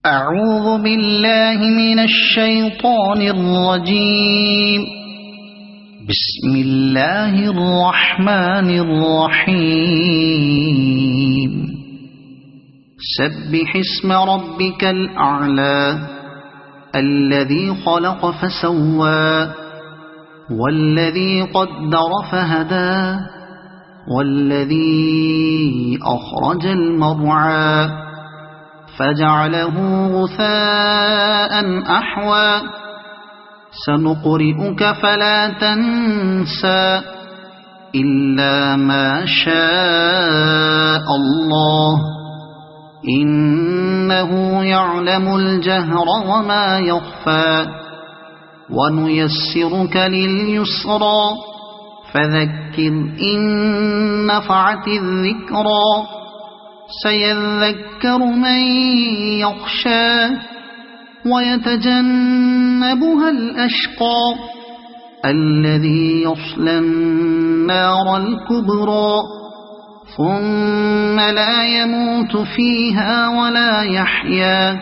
أعوذ بالله من الشيطان الرجيم. بسم الله الرحمن الرحيم. سبح اسم ربك الأعلى الذي خلق فسوى والذي قدر فهدى والذي أخرج المرعى فجعله غثاء أحوى سنقرئك فلا تنسى إلا ما شاء الله إنه يعلم الجهر وما يخفى ونيسرك لليسرى فذكر إن نفعت الذكرى سيذكر من يخشى ويتجنبها الأشقى الذي يصلى النار الكبرى ثم لا يموت فيها ولا يحيا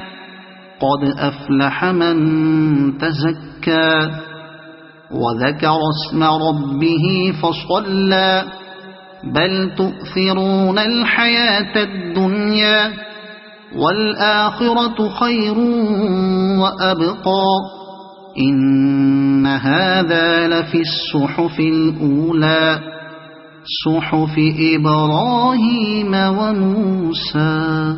قد أفلح من تزكى وذكر اسم ربه فصلى بل تؤثرون الحياة الدنيا والآخرة خير وأبقى إن هذا لفي الصحف الأولى صحف إبراهيم وموسى.